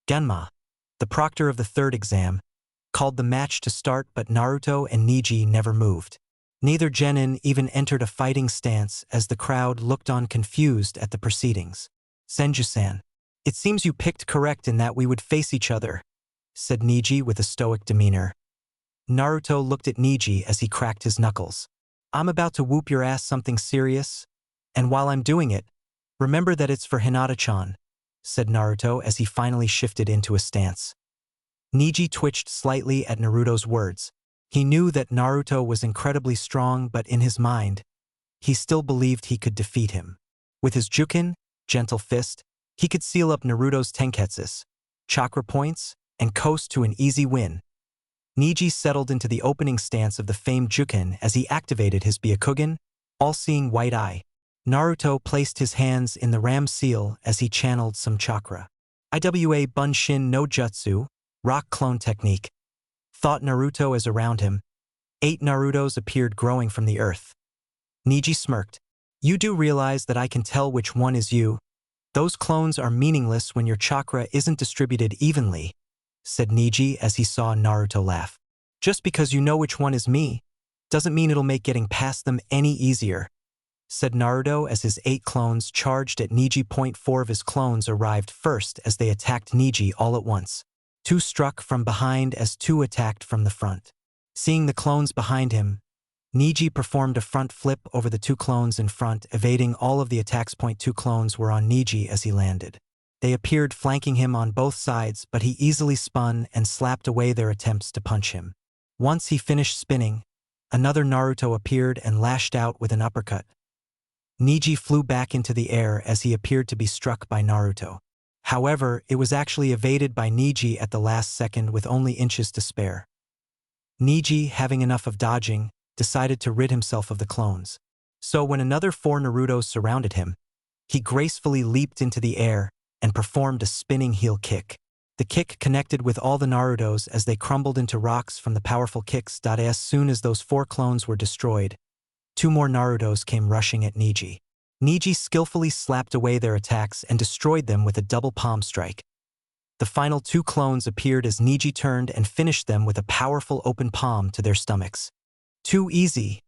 Genma, the proctor of the third exam, called the match to start, but Naruto and Neji never moved. Neither genin even entered a fighting stance as the crowd looked on confused at the proceedings. "Senju-san, it seems you picked correct in that we would face each other," said Neji with a stoic demeanor. Naruto looked at Neji as he cracked his knuckles. "I'm about to whoop your ass something serious, and while I'm doing it, remember that it's for Hinata-chan," said Naruto as he finally shifted into a stance. Neji twitched slightly at Naruto's words. He knew that Naruto was incredibly strong, but in his mind, he still believed he could defeat him. With his Jukin, gentle fist, he could seal up Naruto's tenketsus, chakra points, and coast to an easy win. Neji settled into the opening stance of the famed Jukin as he activated his Byakugan, all-seeing white eye. Naruto placed his hands in the ram seal as he channeled some chakra. "Iwa Bunshin no Jutsu, rock clone technique," thought Naruto as around him, 8 Narutos appeared growing from the earth. Neji smirked. "You do realize that I can tell which one is you? Those clones are meaningless when your chakra isn't distributed evenly," said Neji as he saw Naruto laugh. "Just because you know which one is me, doesn't mean it'll make getting past them any easier," said Naruto as his 8 clones charged at Neji. 4 of his clones arrived first as they attacked Neji all at once. 2 struck from behind as 2 attacked from the front. Seeing the clones behind him, Neji performed a front flip over the 2 clones in front, evading all of the attacks. 2 clones were on Neji as he landed. They appeared flanking him on both sides, but he easily spun and slapped away their attempts to punch him. Once he finished spinning, another Naruto appeared and lashed out with an uppercut. Neji flew back into the air as he appeared to be struck by Naruto. However, it was actually evaded by Neji at the last second with only inches to spare. Neji, having enough of dodging, decided to rid himself of the clones. So when another 4 Narutos surrounded him, he gracefully leaped into the air and performed a spinning heel kick. The kick connected with all the Narutos as they crumbled into rocks from the powerful kicks. As soon as those 4 clones were destroyed, 2 more Narutos came rushing at Neji. Neji skillfully slapped away their attacks and destroyed them with a double palm strike. The final 2 clones appeared as Neji turned and finished them with a powerful open palm to their stomachs. "Too easy,"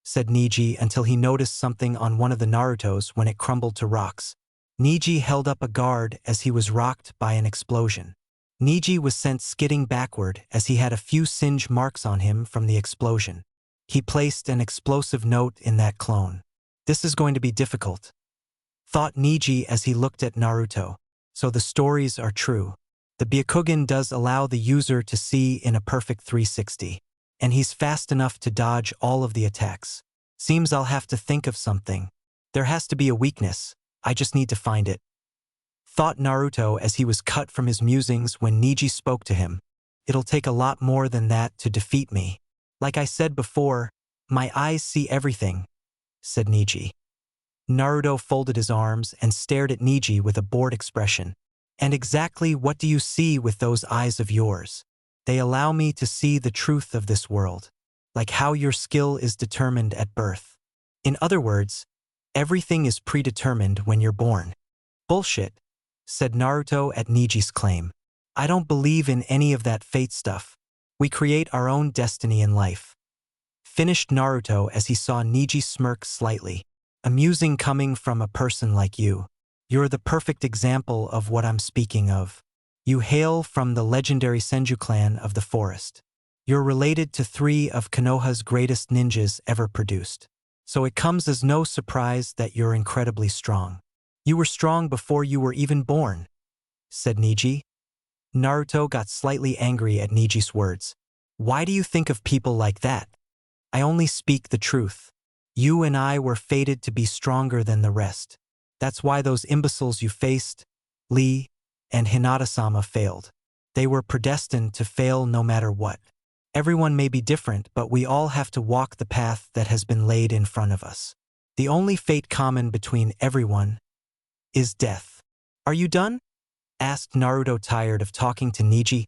said Neji until he noticed something on one of the Narutos when it crumbled to rocks. Neji held up a guard as he was rocked by an explosion. Neji was sent skidding backward as he had a few singe marks on him from the explosion. He placed an explosive note in that clone. "This is going to be difficult," thought Neji as he looked at Naruto. So the stories are true. The Byakugan does allow the user to see in a perfect 360, and he's fast enough to dodge all of the attacks. Seems I'll have to think of something. There has to be a weakness. I just need to find it, thought Naruto as he was cut from his musings when Neji spoke to him. "It'll take a lot more than that to defeat me. Like I said before, my eyes see everything," said Neji. Naruto folded his arms and stared at Neji with a bored expression. "And exactly what do you see with those eyes of yours? They allow me to see the truth of this world, like how your skill is determined at birth. In other words, everything is predetermined when you're born." "Bullshit," said Naruto at Neji's claim. "I don't believe in any of that fate stuff. We create our own destiny in life," finished Naruto as he saw Neji smirk slightly. "Amusing coming from a person like you. You're the perfect example of what I'm speaking of. You hail from the legendary Senju clan of the forest. You're related to 3 of Konoha's greatest ninjas ever produced. So it comes as no surprise that you're incredibly strong. You were strong before you were even born," said Neji. Naruto got slightly angry at Neji's words. "Why do you think of people like that? I only speak the truth. You and I were fated to be stronger than the rest. That's why those imbeciles you faced, Lee and Hinata-sama, failed. They were predestined to fail no matter what. Everyone may be different, but we all have to walk the path that has been laid in front of us. The only fate common between everyone is death." "Are you done?" asked Naruto, tired of talking to Neji.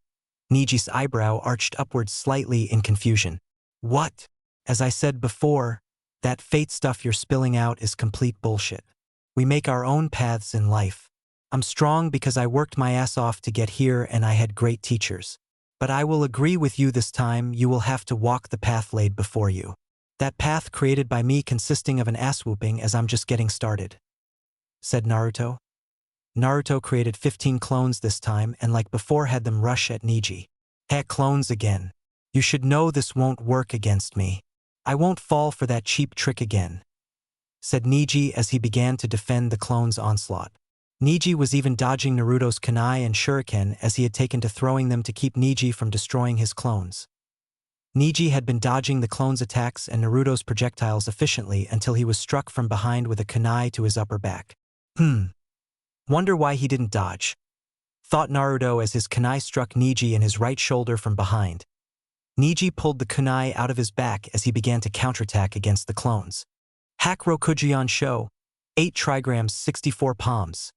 Neji's eyebrow arched upward slightly in confusion. "What? As I said before, that fate stuff you're spilling out is complete bullshit. We make our own paths in life. I'm strong because I worked my ass off to get here and I had great teachers. But I will agree with you this time, you will have to walk the path laid before you. That path created by me consisting of an ass-whooping as I'm just getting started," said Naruto. Naruto created 15 clones this time and like before had them rush at Neji. "Heck, clones again. You should know this won't work against me. I won't fall for that cheap trick again," said Neji as he began to defend the clones' onslaught. Neji was even dodging Naruto's kunai and shuriken as he had taken to throwing them to keep Neji from destroying his clones. Neji had been dodging the clones' attacks and Naruto's projectiles efficiently until he was struck from behind with a kunai to his upper back. Wonder why he didn't dodge, thought Naruto as his kunai struck Neji in his right shoulder from behind. Neji pulled the kunai out of his back as he began to counterattack against the clones. "Hack Rokujion Sho, 8 trigrams 64 palms,"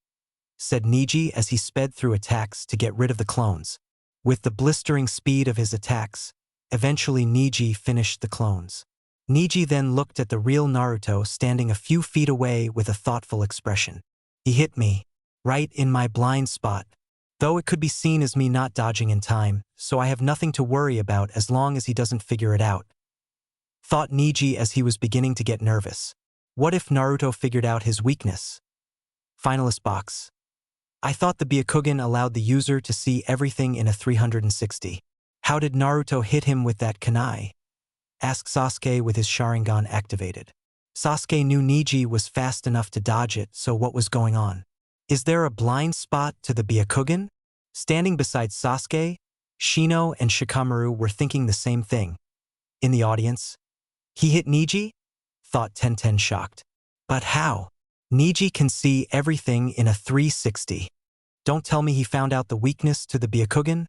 said Neji as he sped through attacks to get rid of the clones. With the blistering speed of his attacks, eventually Neji finished the clones. Neji then looked at the real Naruto standing a few feet away with a thoughtful expression. "He hit me, right in my blind spot. Though it could be seen as me not dodging in time, so I have nothing to worry about as long as he doesn't figure it out," thought Neji as he was beginning to get nervous. What if Naruto figured out his weakness? Finalist box. I thought the Byakugan allowed the user to see everything in a 360. How did Naruto hit him with that kunai? Asked Sasuke with his Sharingan activated. Sasuke knew Neji was fast enough to dodge it, so what was going on? Is there a blind spot to the Byakugan? Standing beside Sasuke, Shino and Shikamaru were thinking the same thing. In the audience, "He hit Neji?" thought Tenten shocked. "But how? Neji can see everything in a 360. Don't tell me he found out the weakness to the Byakugan?"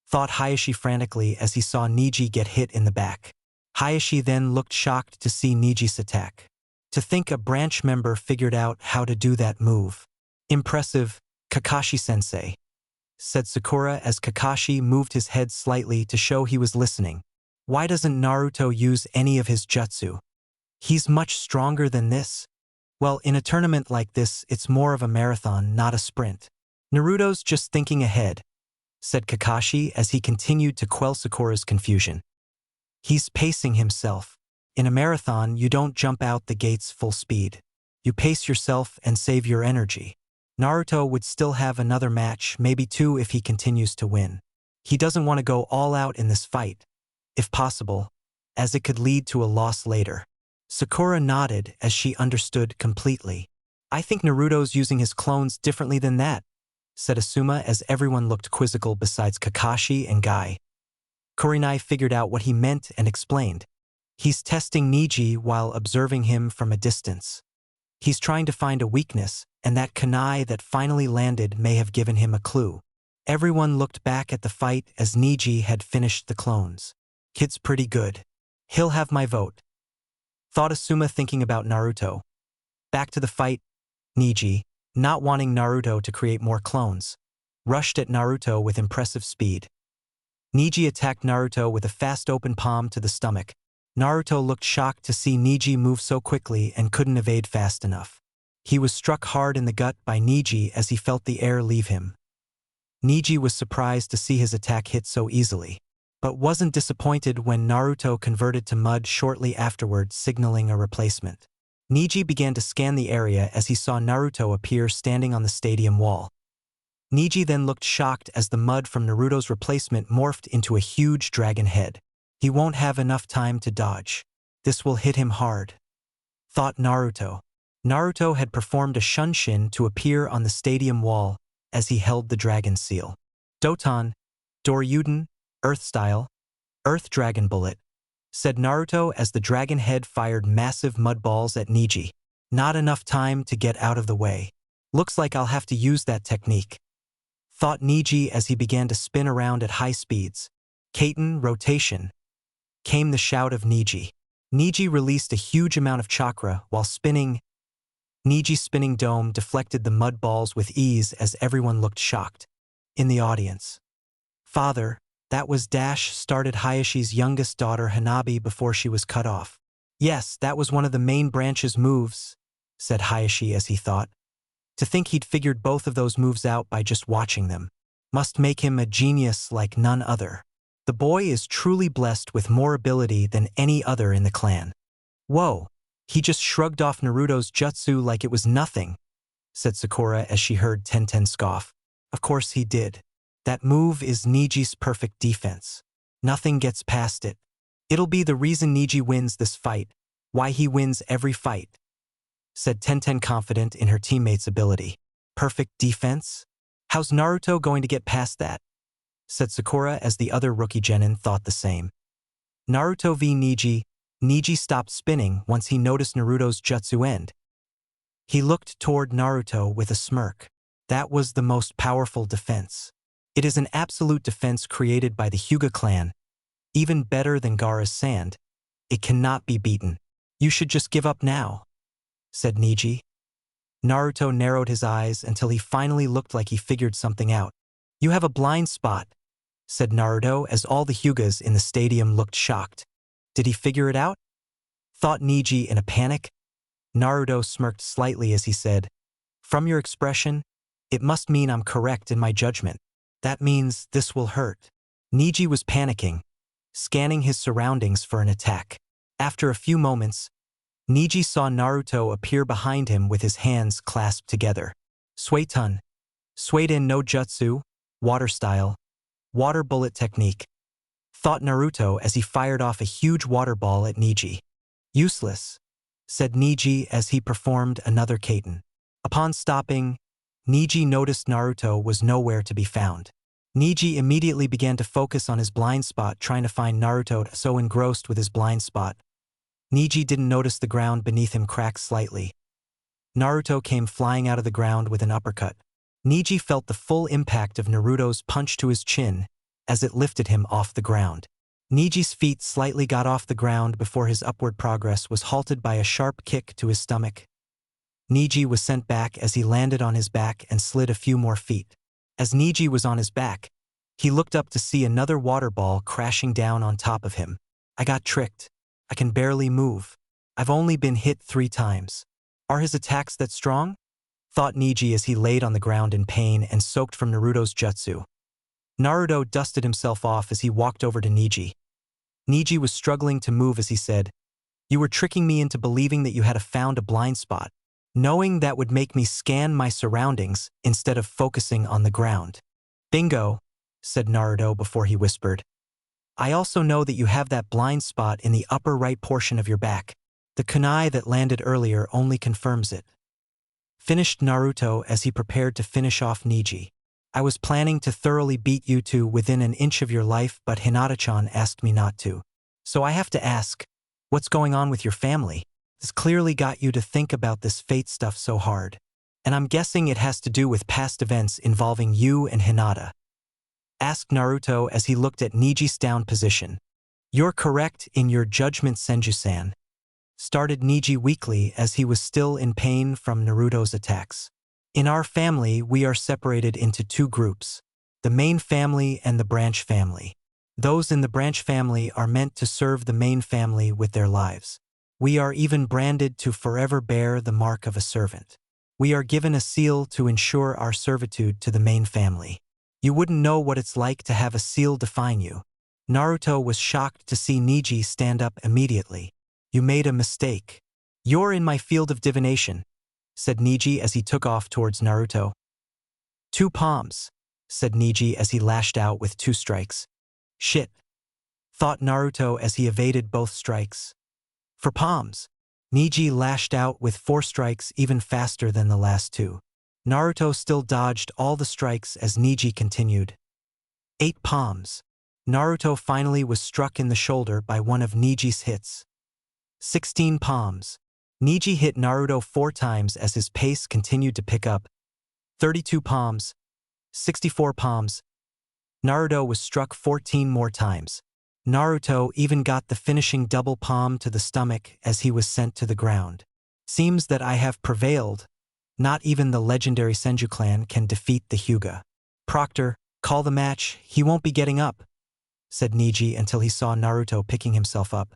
thought Hayashi frantically as he saw Neji get hit in the back. Hayashi then looked shocked to see Neji's attack. To think a branch member figured out how to do that move. "Impressive, Kakashi-sensei," said Sakura as Kakashi moved his head slightly to show he was listening. "Why doesn't Naruto use any of his jutsu? He's much stronger than this." "Well, in a tournament like this, it's more of a marathon, not a sprint. Naruto's just thinking ahead," said Kakashi as he continued to quell Sakura's confusion. "He's pacing himself. In a marathon, you don't jump out the gates full speed. You pace yourself and save your energy. Naruto would still have another match, maybe 2 if he continues to win. He doesn't want to go all out in this fight, if possible, as it could lead to a loss later." Sakura nodded as she understood completely. "I think Naruto's using his clones differently than that," said Asuma as everyone looked quizzical besides Kakashi and Guy. Kurenai figured out what he meant and explained. "He's testing Neji while observing him from a distance. He's trying to find a weakness, and that kunai that finally landed may have given him a clue." Everyone looked back at the fight as Neji had finished the clones. "Kid's pretty good. He'll have my vote," thought Asuma thinking about Naruto. Back to the fight, Neji, not wanting Naruto to create more clones, rushed at Naruto with impressive speed. Neji attacked Naruto with a fast open palm to the stomach. Naruto looked shocked to see Neji move so quickly and couldn't evade fast enough. He was struck hard in the gut by Neji as he felt the air leave him. Neji was surprised to see his attack hit so easily, but wasn't disappointed when Naruto converted to mud shortly afterward, signaling a replacement. Neji began to scan the area as he saw Naruto appear standing on the stadium wall. Neji then looked shocked as the mud from Naruto's replacement morphed into a huge dragon head. He won't have enough time to dodge. This will hit him hard, thought Naruto. Naruto had performed a shunshin to appear on the stadium wall as he held the dragon seal. Doton, Doryuden, Earth Style, Earth Dragon Bullet, said Naruto as the dragon head fired massive mud balls at Neji. Not enough time to get out of the way. Looks like I'll have to use that technique, thought Neji as he began to spin around at high speeds. Kaiten, rotation, came the shout of Neji. Neji released a huge amount of chakra while spinning. Neji's spinning dome deflected the mud balls with ease as everyone looked shocked. In the audience, "Father, that was Dash," started Hayashi's youngest daughter Hanabi before she was cut off. "Yes, that was one of the main branch's moves," said Hayashi as he thought. To think he'd figured both of those moves out by just watching them. Must make him a genius like none other. The boy is truly blessed with more ability than any other in the clan. Whoa, he just shrugged off Naruto's jutsu like it was nothing, said Sakura as she heard Tenten scoff. Of course he did. That move is Niji's perfect defense. Nothing gets past it. It'll be the reason Niji wins this fight, why he wins every fight, said Tenten confident in her teammate's ability. Perfect defense? How's Naruto going to get past that? Said Sakura as the other rookie genin thought the same. Naruto v Niji. Niji stopped spinning once he noticed Naruto's jutsu end. He looked toward Naruto with a smirk. That was the most powerful defense. It is an absolute defense created by the Hyuga clan, even better than Gaara's sand. It cannot be beaten. You should just give up now, said Niji. Naruto narrowed his eyes until he finally looked like he figured something out. You have a blind spot, said Naruto as all the Hyugas in the stadium looked shocked. Did he figure it out? Thought Niji in a panic. Naruto smirked slightly as he said, From your expression, it must mean I'm correct in my judgment. That means this will hurt. Niji was panicking, scanning his surroundings for an attack. After a few moments, Niji saw Naruto appear behind him with his hands clasped together. Suiton. Suiden no jutsu, water style, water bullet technique, thought Naruto as he fired off a huge water ball at Niji. Useless, said Niji as he performed another katen. Upon stopping, Niji noticed Naruto was nowhere to be found. Niji immediately began to focus on his blind spot, trying to find Naruto, so engrossed with his blind spot. Niji didn't notice the ground beneath him crack slightly. Naruto came flying out of the ground with an uppercut. Niji felt the full impact of Naruto's punch to his chin as it lifted him off the ground. Niji's feet slightly got off the ground before his upward progress was halted by a sharp kick to his stomach. Niji was sent back as he landed on his back and slid a few more feet. As Niji was on his back, he looked up to see another water ball crashing down on top of him. I got tricked. I can barely move. I've only been hit 3 times. Are his attacks that strong? Thought Niji as he laid on the ground in pain and soaked from Naruto's jutsu. Naruto dusted himself off as he walked over to Niji. Niji was struggling to move as he said, You were tricking me into believing that you had found a blind spot, knowing that would make me scan my surroundings instead of focusing on the ground. Bingo, said Naruto before he whispered. I also know that you have that blind spot in the upper right portion of your back. The kunai that landed earlier only confirms it. Finished Naruto as he prepared to finish off Niji. I was planning to thoroughly beat you two within an inch of your life, but Hinata-chan asked me not to. So I have to ask, what's going on with your family? This clearly got you to think about this fate stuff so hard. And I'm guessing it has to do with past events involving you and Hinata. Asked Naruto as he looked at Niji's down position. You're correct in your judgment, Senju-san. Started Niji weakly as he was still in pain from Naruto's attacks. In our family, we are separated into 2 groups, the main family and the branch family. Those in the branch family are meant to serve the main family with their lives. We are even branded to forever bear the mark of a servant. We are given a seal to ensure our servitude to the main family. You wouldn't know what it's like to have a seal define you. Naruto was shocked to see Niji stand up immediately. You made a mistake. You're in my field of divination, said Niji as he took off towards Naruto. 2 palms, said Niji as he lashed out with 2 strikes. Shit, thought Naruto as he evaded both strikes. For palms, Niji lashed out with 4 strikes even faster than the last 2. Naruto still dodged all the strikes as Niji continued. 8 palms. Naruto finally was struck in the shoulder by one of Niji's hits. 16 palms. Niji hit Naruto 4 times as his pace continued to pick up. 32 palms. 64 palms. Naruto was struck 14 more times. Naruto even got the finishing double palm to the stomach as he was sent to the ground. Seems that I have prevailed. Not even the legendary Senju clan can defeat the Hyuga. Proctor, call the match, he won't be getting up, said Niji until he saw Naruto picking himself up.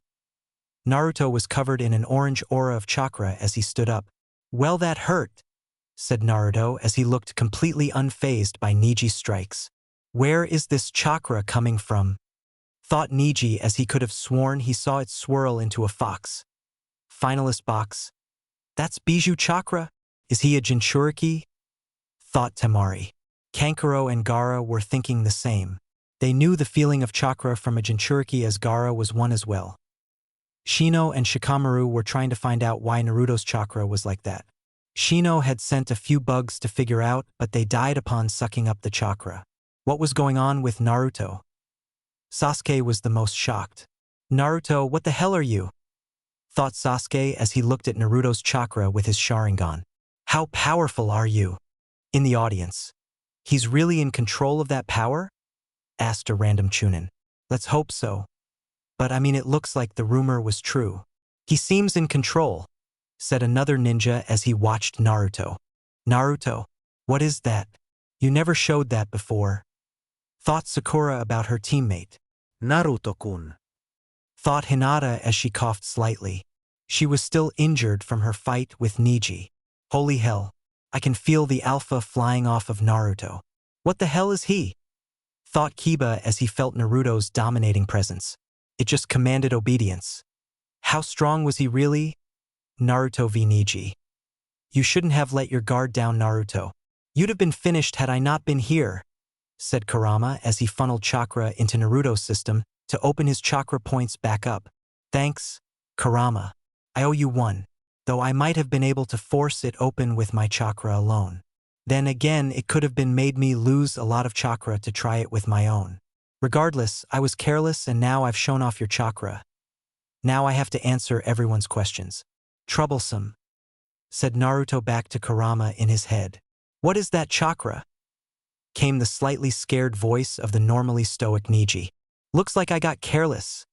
Naruto was covered in an orange aura of chakra as he stood up. Well, that hurt, said Naruto as he looked completely unfazed by Niji's strikes. Where is this chakra coming from? Thought Niji as he could have sworn he saw it swirl into a fox. Finalist box. That's Bijou chakra? Is he a Jinchuriki? Thought Temari. Kankuro and Gaara were thinking the same. They knew the feeling of chakra from a Jinchuriki as Gaara was one as well. Shino and Shikamaru were trying to find out why Naruto's chakra was like that. Shino had sent a few bugs to figure out, but they died upon sucking up the chakra. What was going on with Naruto? Sasuke was the most shocked. Naruto, what the hell are you? Thought Sasuke as he looked at Naruto's chakra with his Sharingan. How powerful are you? In the audience. He's really in control of that power? Asked a random Chunin. Let's hope so. But I mean, it looks like the rumor was true. He seems in control, said another ninja as he watched Naruto. Naruto, what is that? You never showed that before. Thought Sakura about her teammate. Naruto-kun. Thought Hinata as she coughed slightly. She was still injured from her fight with Niji. Holy hell, I can feel the alpha flying off of Naruto. What the hell is he? Thought Kiba as he felt Naruto's dominating presence. It just commanded obedience. How strong was he really? Naruto v Niji. You shouldn't have let your guard down, Naruto. You'd have been finished had I not been here, said Kurama as he funneled chakra into Naruto's system to open his chakra points back up. Thanks, Kurama. I owe you one, though I might have been able to force it open with my chakra alone. Then again, it could have been made me lose a lot of chakra to try it with my own. Regardless, I was careless and now I've shown off your chakra. Now I have to answer everyone's questions. Troublesome, said Naruto back to Kurama in his head. What is that chakra? Came the slightly scared voice of the normally stoic Niji. Looks like I got careless,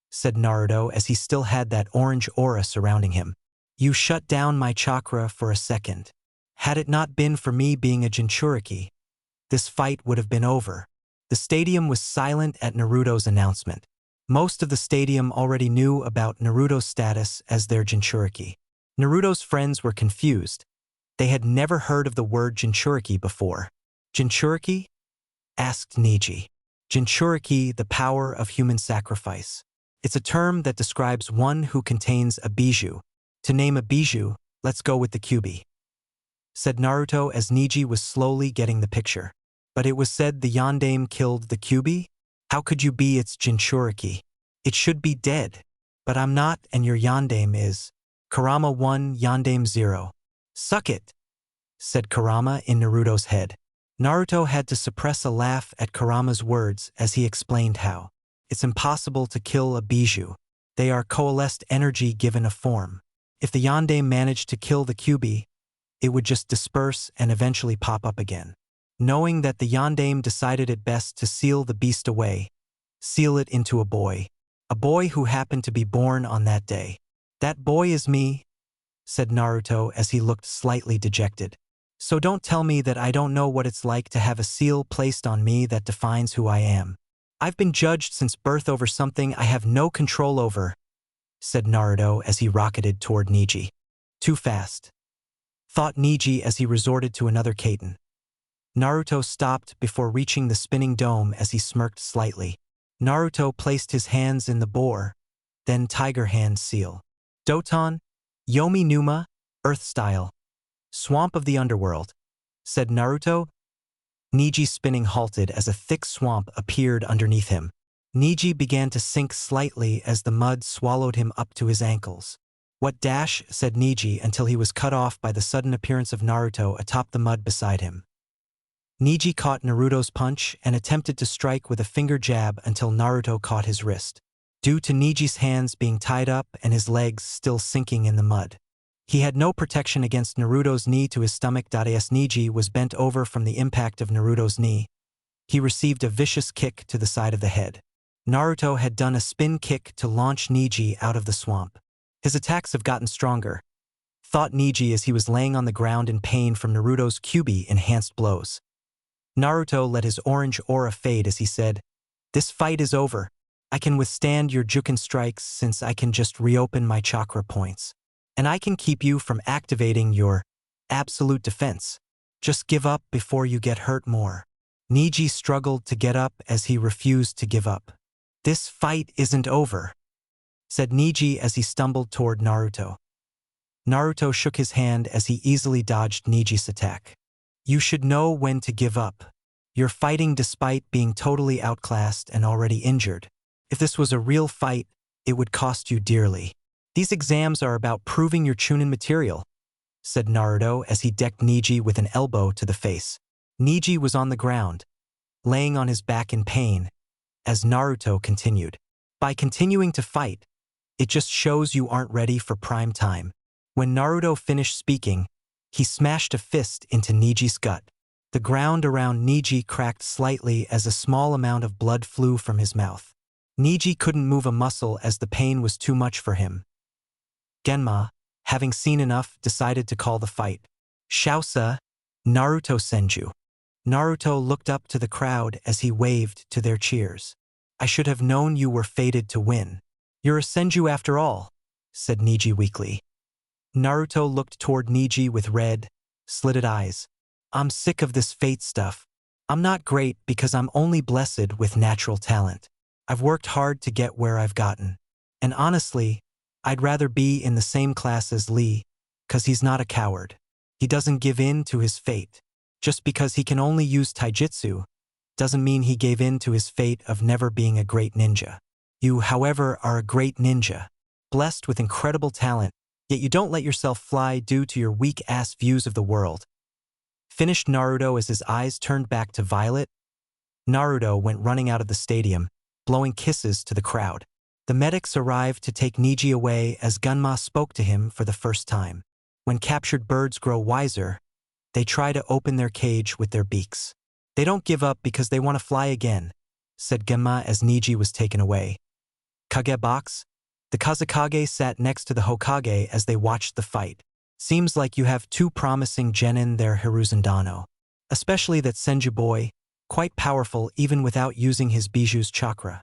said Naruto as he still had that orange aura surrounding him. You shut down my chakra for a second. Had it not been for me being a Jinchuriki, this fight would have been over. The stadium was silent at Naruto's announcement. Most of the stadium already knew about Naruto's status as their Jinchuriki. Naruto's friends were confused. They had never heard of the word Jinchuriki before. Jinchuriki? Asked Niji. Jinchuriki, the power of human sacrifice. It's a term that describes one who contains a bijou. To name a bijou, let's go with the Kyuubi, said Naruto as Niji was slowly getting the picture. But it was said the Yondaime killed the Kyuubi? How could you be its Jinchuriki? It should be dead. But I'm not, and your Yondaime is. Kurama 1, Yondaime 0. Suck it, said Kurama in Naruto's head. Naruto had to suppress a laugh at Kurama's words as he explained how. It's impossible to kill a bijou. They are coalesced energy given a form. If the Yondaime managed to kill the Kyuubi, it would just disperse and eventually pop up again. Knowing that the Yondaime decided it best to seal the beast away, seal it into a boy who happened to be born on that day. That boy is me, said Naruto as he looked slightly dejected. So don't tell me that I don't know what it's like to have a seal placed on me that defines who I am. I've been judged since birth over something I have no control over, said Naruto as he rocketed toward Niji. Too fast, thought Niji as he resorted to another Kaiten. Naruto stopped before reaching the spinning dome as he smirked slightly. Naruto placed his hands in the boar, then tiger hand seal. Doton, Yomi Numa, Earth style. Swamp of the underworld, said Naruto. Niji's spinning halted as a thick swamp appeared underneath him. Niji began to sink slightly as the mud swallowed him up to his ankles. What dash, said Niji until he was cut off by the sudden appearance of Naruto atop the mud beside him. Niji caught Naruto's punch and attempted to strike with a finger jab until Naruto caught his wrist. Due to Niji's hands being tied up and his legs still sinking in the mud, he had no protection against Naruto's knee to his stomach. As Niji was bent over from the impact of Naruto's knee, he received a vicious kick to the side of the head. Naruto had done a spin kick to launch Niji out of the swamp. His attacks have gotten stronger, thought Niji as he was laying on the ground in pain from Naruto's Kyuubi enhanced blows. Naruto let his orange aura fade as he said, "This fight is over. I can withstand your Juken strikes since I can just reopen my chakra points. And I can keep you from activating your absolute defense. Just give up before you get hurt more. Niji struggled to get up as he refused to give up. This fight isn't over, said Niji as he stumbled toward Naruto. Naruto shook his hand as he easily dodged Niji's attack. You should know when to give up. You're fighting despite being totally outclassed and already injured. If this was a real fight, it would cost you dearly. These exams are about proving your Chunin material, said Naruto as he decked Niji with an elbow to the face. Niji was on the ground, laying on his back in pain, as Naruto continued. By continuing to fight, it just shows you aren't ready for prime time. When Naruto finished speaking, he smashed a fist into Niji's gut. The ground around Niji cracked slightly as a small amount of blood flew from his mouth. Niji couldn't move a muscle as the pain was too much for him. Genma, having seen enough, decided to call the fight. Shausa, Naruto Senju. Naruto looked up to the crowd as he waved to their cheers. I should have known you were fated to win. You're a Senju after all, said Niji weakly. Naruto looked toward Niji with red, slitted eyes. I'm sick of this fate stuff. I'm not great because I'm only blessed with natural talent. I've worked hard to get where I've gotten. And honestly, I'd rather be in the same class as Lee, 'cause he's not a coward. He doesn't give in to his fate. Just because he can only use taijutsu doesn't mean he gave in to his fate of never being a great ninja. You, however, are a great ninja, blessed with incredible talent, yet you don't let yourself fly due to your weak-ass views of the world. Finished Naruto as his eyes turned back to violet. Naruto went running out of the stadium, blowing kisses to the crowd. The medics arrived to take Niji away as Gunma spoke to him for the first time. When captured birds grow wiser, they try to open their cage with their beaks. They don't give up because they want to fly again, said Gunma as Niji was taken away. Kage box? The Kazekage sat next to the Hokage as they watched the fight. Seems like you have two promising genin there, Hiruzandano. Especially that Senju boy, quite powerful even without using his Bijuu's chakra,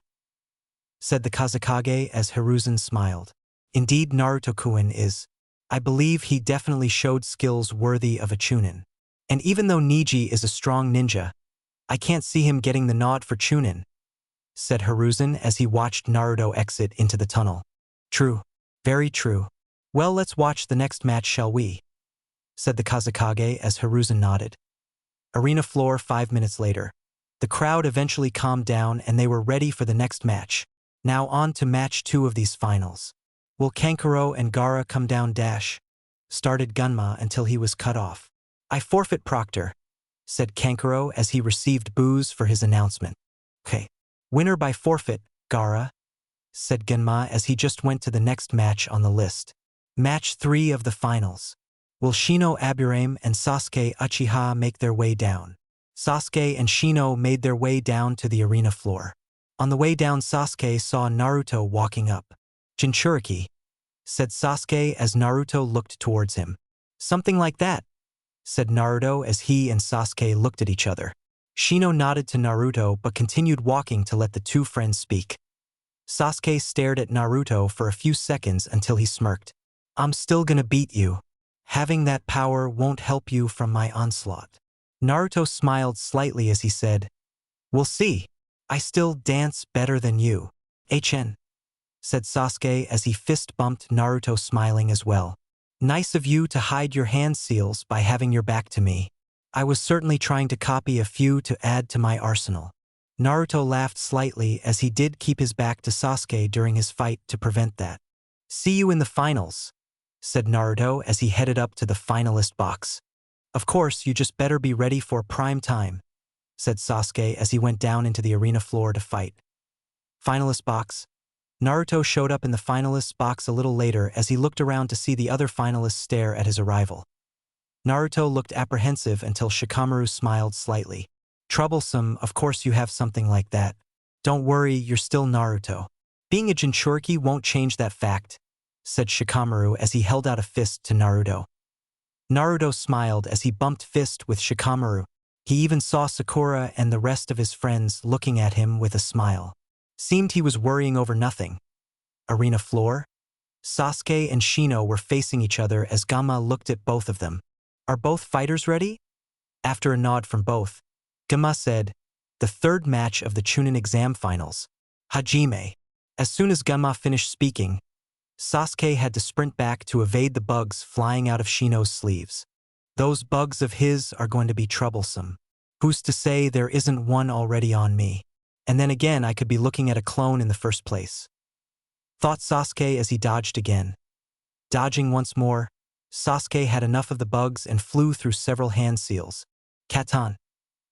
said the Kazekage as Hiruzen smiled. Indeed, Naruto-kun is. I believe he definitely showed skills worthy of a Chunin. And even though Niji is a strong ninja, I can't see him getting the nod for Chunin, said Hiruzen as he watched Naruto exit into the tunnel. True. Very true. Well, let's watch the next match, shall we? Said the Kazekage as Hiruzen nodded. Arena floor 5 minutes later. The crowd eventually calmed down and they were ready for the next match. Now on to match 2 of these finals. Will Kankuro and Gaara come down dash? Started Gunma until he was cut off. I forfeit Proctor, said Kankuro as he received boos for his announcement. Okay. Winner by forfeit, Gaara, said Gunma as he just went to the next match on the list. Match 3 of the finals. Will Shino Aburame and Sasuke Uchiha make their way down? Sasuke and Shino made their way down to the arena floor. On the way down, Sasuke saw Naruto walking up. Jinchuriki, said Sasuke as Naruto looked towards him. Something like that, said Naruto as he and Sasuke looked at each other. Shino nodded to Naruto but continued walking to let the two friends speak. Sasuke stared at Naruto for a few seconds until he smirked. I'm still gonna beat you. Having that power won't help you from my onslaught. Naruto smiled slightly as he said, We'll see. I still dance better than you. HN, said Sasuke as he fist-bumped Naruto, smiling as well. Nice of you to hide your hand seals by having your back to me. I was certainly trying to copy a few to add to my arsenal. Naruto laughed slightly as he did keep his back to Sasuke during his fight to prevent that. See you in the finals, said Naruto as he headed up to the finalist box. Of course, you just better be ready for prime time, said Sasuke as he went down into the arena floor to fight. Finalist box. Naruto showed up in the finalist box a little later as he looked around to see the other finalists stare at his arrival. Naruto looked apprehensive until Shikamaru smiled slightly. Troublesome, of course you have something like that. Don't worry, you're still Naruto. Being a Jinchuriki won't change that fact, said Shikamaru as he held out a fist to Naruto. Naruto smiled as he bumped fist with Shikamaru. He even saw Sakura and the rest of his friends looking at him with a smile. Seemed he was worrying over nothing. Arena floor? Sasuke and Shino were facing each other as Gamma looked at both of them. Are both fighters ready? After a nod from both, Gamma said, the third match of the Chunin exam finals. Hajime. As soon as Gamma finished speaking, Sasuke had to sprint back to evade the bugs flying out of Shino's sleeves. Those bugs of his are going to be troublesome. Who's to say there isn't one already on me? And then again I could be looking at a clone in the first place. Thought Sasuke as he dodged again. Dodging once more, Sasuke had enough of the bugs and flew through several hand seals. Katan.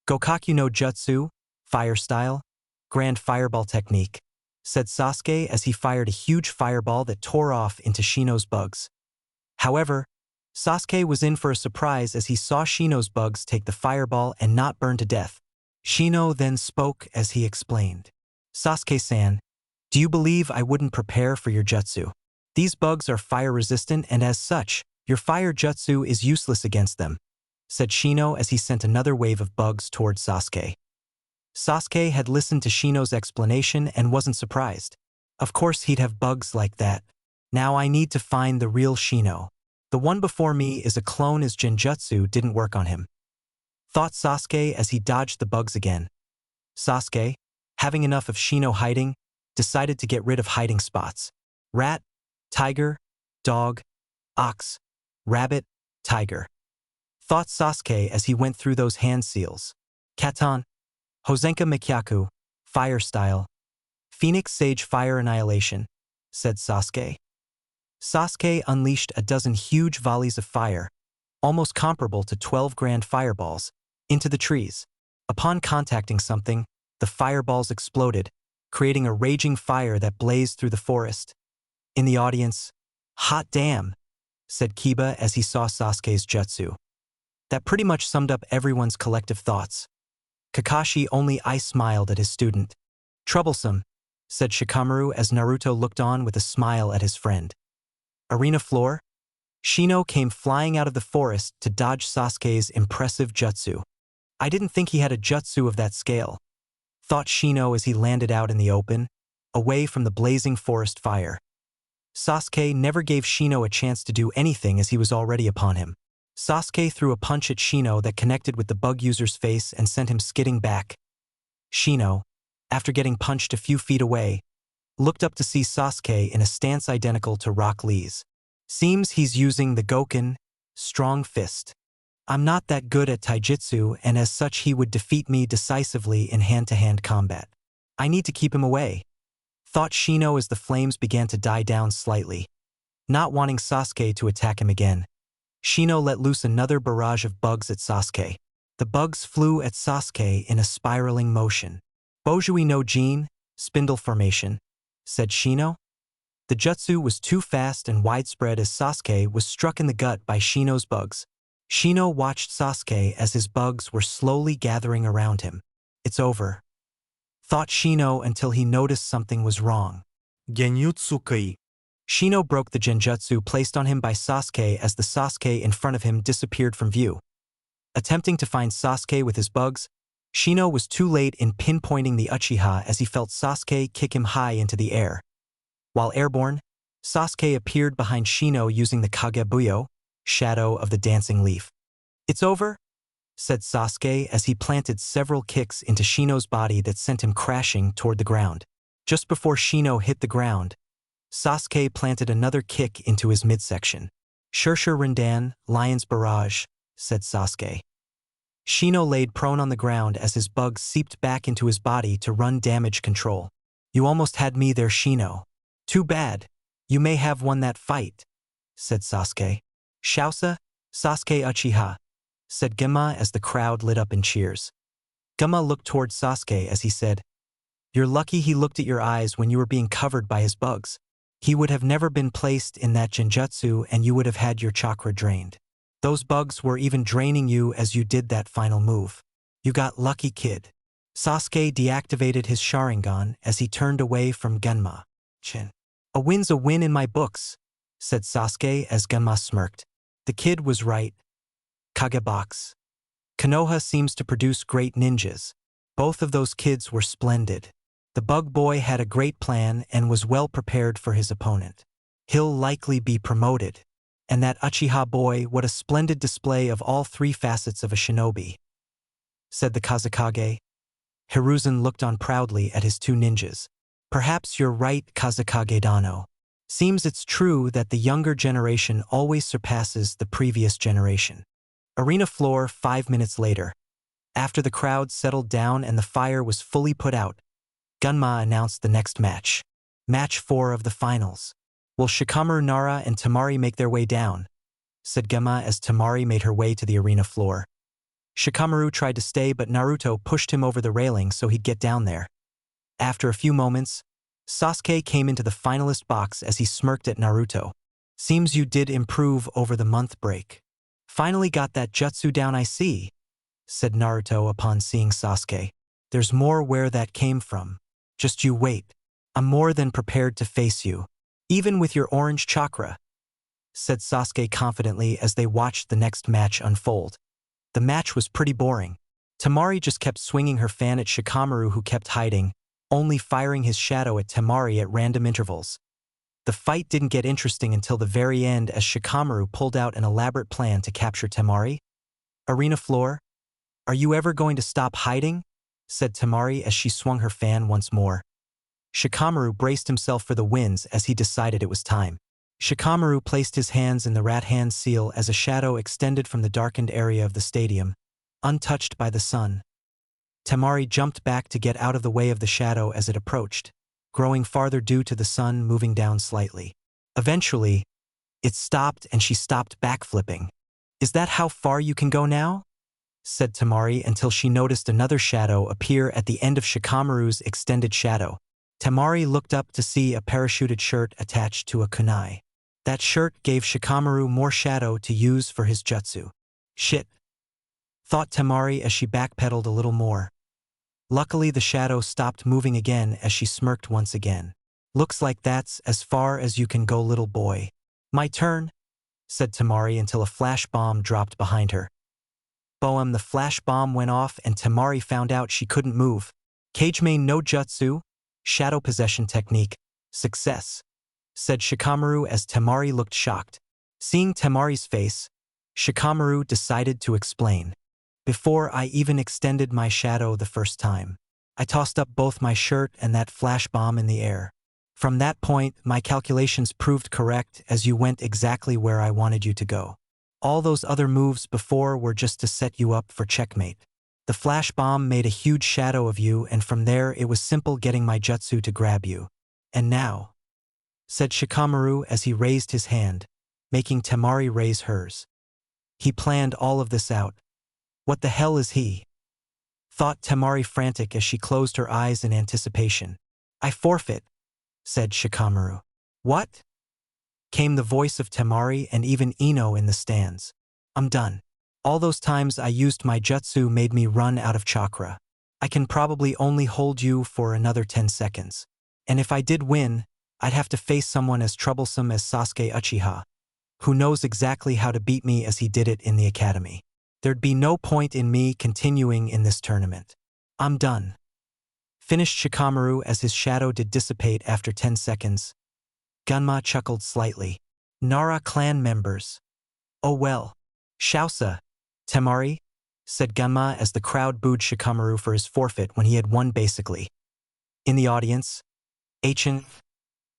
Gokaku no Jutsu, fire style, grand fireball technique, said Sasuke as he fired a huge fireball that tore off into Shino's bugs. However, Sasuke was in for a surprise as he saw Shino's bugs take the fireball and not burn to death. Shino then spoke as he explained. Sasuke-san, do you believe I wouldn't prepare for your jutsu? These bugs are fire-resistant and as such, your fire jutsu is useless against them, said Shino as he sent another wave of bugs towards Sasuke. Sasuke had listened to Shino's explanation and wasn't surprised. Of course he'd have bugs like that. Now I need to find the real Shino. The one before me is a clone as Genjutsu didn't work on him. Thought Sasuke as he dodged the bugs again. Sasuke, having enough of Shino hiding, decided to get rid of hiding spots. Rat, tiger, dog, ox, rabbit, tiger. Thought Sasuke as he went through those hand seals. Katan, Hosenka Mikyaku, fire style, Phoenix Sage Fire Annihilation, said Sasuke. Sasuke unleashed a dozen huge volleys of fire, almost comparable to 12 grand fireballs, into the trees. Upon contacting something, the fireballs exploded, creating a raging fire that blazed through the forest. In the audience, hot damn, said Kiba as he saw Sasuke's jutsu. That pretty much summed up everyone's collective thoughts. Kakashi only smiled at his student. Troublesome, said Shikamaru as Naruto looked on with a smile at his friend. Arena floor? Shino came flying out of the forest to dodge Sasuke's impressive jutsu. I didn't think he had a jutsu of that scale, thought Shino as he landed out in the open, away from the blazing forest fire. Sasuke never gave Shino a chance to do anything as he was already upon him. Sasuke threw a punch at Shino that connected with the bug user's face and sent him skidding back. Shino, after getting punched a few feet away, looked up to see Sasuke in a stance identical to Rock Lee's. Seems he's using the Goken, strong fist. I'm not that good at taijutsu and as such he would defeat me decisively in hand-to-hand combat. I need to keep him away, thought Shino as the flames began to die down slightly. Not wanting Sasuke to attack him again, Shino let loose another barrage of bugs at Sasuke. The bugs flew at Sasuke in a spiraling motion. Bojui no Jin, spindle formation, said Shino. The jutsu was too fast and widespread as Sasuke was struck in the gut by Shino's bugs. Shino watched Sasuke as his bugs were slowly gathering around him. It's over, thought Shino until he noticed something was wrong. Genjutsu Kai. Shino broke the genjutsu placed on him by Sasuke as the Sasuke in front of him disappeared from view. Attempting to find Sasuke with his bugs, Shino was too late in pinpointing the Uchiha as he felt Sasuke kick him high into the air. While airborne, Sasuke appeared behind Shino using the Kagebuyo, shadow of the dancing leaf. It's over, said Sasuke as he planted several kicks into Shino's body that sent him crashing toward the ground. Just before Shino hit the ground, Sasuke planted another kick into his midsection. Shirshir Rindan, Lion's Barrage, said Sasuke. Shino laid prone on the ground as his bugs seeped back into his body to run damage control. You almost had me there, Shino. Too bad. You may have won that fight, said Sasuke. Shausa, Sasuke Uchiha, said Gemma as the crowd lit up in cheers. Gemma looked toward Sasuke as he said, You're lucky he looked at your eyes when you were being covered by his bugs. He would have never been placed in that genjutsu and you would have had your chakra drained. Those bugs were even draining you as you did that final move. You got lucky, kid. Sasuke deactivated his Sharingan as he turned away from Genma. Chin. A win's a win in my books, said Sasuke as Genma smirked. The kid was right. Kagebox. Konoha seems to produce great ninjas. Both of those kids were splendid. The bug boy had a great plan and was well prepared for his opponent. He'll likely be promoted. And that Uchiha boy, what a splendid display of all three facets of a shinobi, said the Kazekage. Hiruzen looked on proudly at his two ninjas. Perhaps you're right, Kazekage Dano. Seems it's true that the younger generation always surpasses the previous generation. Arena floor 5 minutes later. After the crowd settled down and the fire was fully put out, Gunma announced the next match. Match 4 of the finals. Will Shikamaru, Nara, and Temari make their way down? Said Gunma as Temari made her way to the arena floor. Shikamaru tried to stay, but Naruto pushed him over the railing so he'd get down there. After a few moments, Sasuke came into the finalist box as he smirked at Naruto. Seems you did improve over the month break. Finally got that jutsu down, I see, said Naruto upon seeing Sasuke. There's more where that came from. Just you wait. I'm more than prepared to face you. Even with your orange chakra, said Sasuke confidently as they watched the next match unfold. The match was pretty boring. Temari just kept swinging her fan at Shikamaru, who kept hiding, only firing his shadow at Temari at random intervals. The fight didn't get interesting until the very end as Shikamaru pulled out an elaborate plan to capture Temari. Arena floor? Are you ever going to stop hiding? Said Temari as she swung her fan once more. Shikamaru braced himself for the winds as he decided it was time. Shikamaru placed his hands in the rat hand seal as a shadow extended from the darkened area of the stadium, untouched by the sun. Temari jumped back to get out of the way of the shadow as it approached, growing farther due to the sun moving down slightly. Eventually, it stopped and she stopped backflipping. Is that how far you can go now? Said Temari until she noticed another shadow appear at the end of Shikamaru's extended shadow. Temari looked up to see a parachuted shirt attached to a kunai. That shirt gave Shikamaru more shadow to use for his jutsu. Shit, thought Temari as she backpedaled a little more. Luckily, the shadow stopped moving again as she smirked once again. Looks like that's as far as you can go, little boy. My turn, said Temari until a flash bomb dropped behind her. Boom, the flash bomb went off and Temari found out she couldn't move. Cage main no jutsu, shadow possession technique, success, said Shikamaru as Temari looked shocked. Seeing Temari's face, Shikamaru decided to explain. Before I even extended my shadow the first time, I tossed up both my shirt and that flash bomb in the air. From that point, my calculations proved correct as you went exactly where I wanted you to go. All those other moves before were just to set you up for checkmate. The flash bomb made a huge shadow of you, and from there it was simple getting my jutsu to grab you. And now, said Shikamaru as he raised his hand, making Temari raise hers. He planned all of this out. What the hell is he? Thought Temari, frantic as she closed her eyes in anticipation. I forfeit, said Shikamaru. What? Came the voice of Temari and even Ino in the stands. I'm done. All those times I used my jutsu made me run out of chakra. I can probably only hold you for another 10 seconds. And if I did win, I'd have to face someone as troublesome as Sasuke Uchiha, who knows exactly how to beat me as he did it in the academy. There'd be no point in me continuing in this tournament. I'm done. Finished Shikamaru as his shadow did dissipate after 10 seconds. Gunma chuckled slightly. Nara clan members. Oh well. Shausa, Temari, said Gunma as the crowd booed Shikamaru for his forfeit when he had won basically. In the audience, Ancient,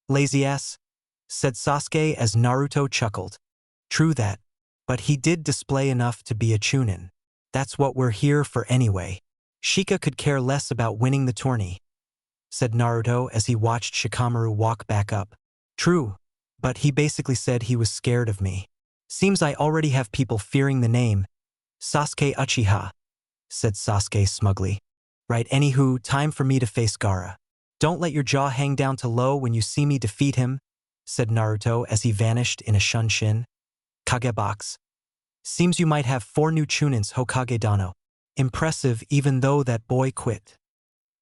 lazy ass, said Sasuke as Naruto chuckled. True that, but he did display enough to be a chunin. That's what we're here for anyway. Shika could care less about winning the tourney, said Naruto as he watched Shikamaru walk back up. True, but he basically said he was scared of me. Seems I already have people fearing the name Sasuke Uchiha, said Sasuke smugly. Right, anywho, time for me to face Gaara. Don't let your jaw hang down too low when you see me defeat him, said Naruto as he vanished in a shunshin. Kage box. Seems you might have 4 new chunins, Hokage Dano. Impressive even though that boy quit,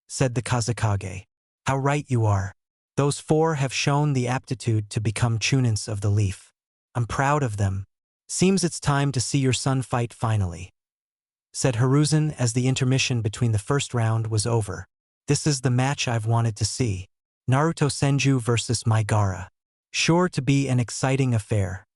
said the Kazekage. How right you are. Those 4 have shown the aptitude to become chunins of the leaf. I'm proud of them. Seems it's time to see your son fight finally, said Hiruzen as the intermission between the first round was over. This is the match I've wanted to see. Naruto Senju versus my Gaara. Sure to be an exciting affair.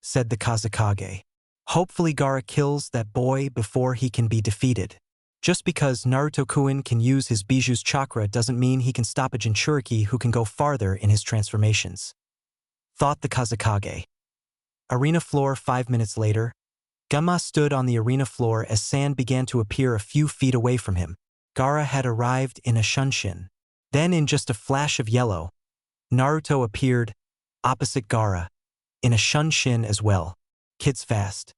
said the Kazekage. Hopefully Gaara kills that boy before he can be defeated. Just because Naruto-kun can use his Bijuu's chakra doesn't mean he can stop a Jinchuriki who can go farther in his transformations, thought the Kazekage. Arena floor 5 minutes later. Gunma stood on the arena floor as sand began to appear a few feet away from him. Gaara had arrived in a shunshin. Then in just a flash of yellow, Naruto appeared opposite Gaara, in a shunshin as well. Kids fast,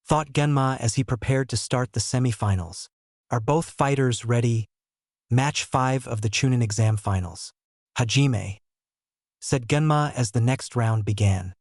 thought Genma as he prepared to start the semifinals. Are both fighters ready? Match 5 of the Chunin exam finals. Hajime, said Genma as the next round began.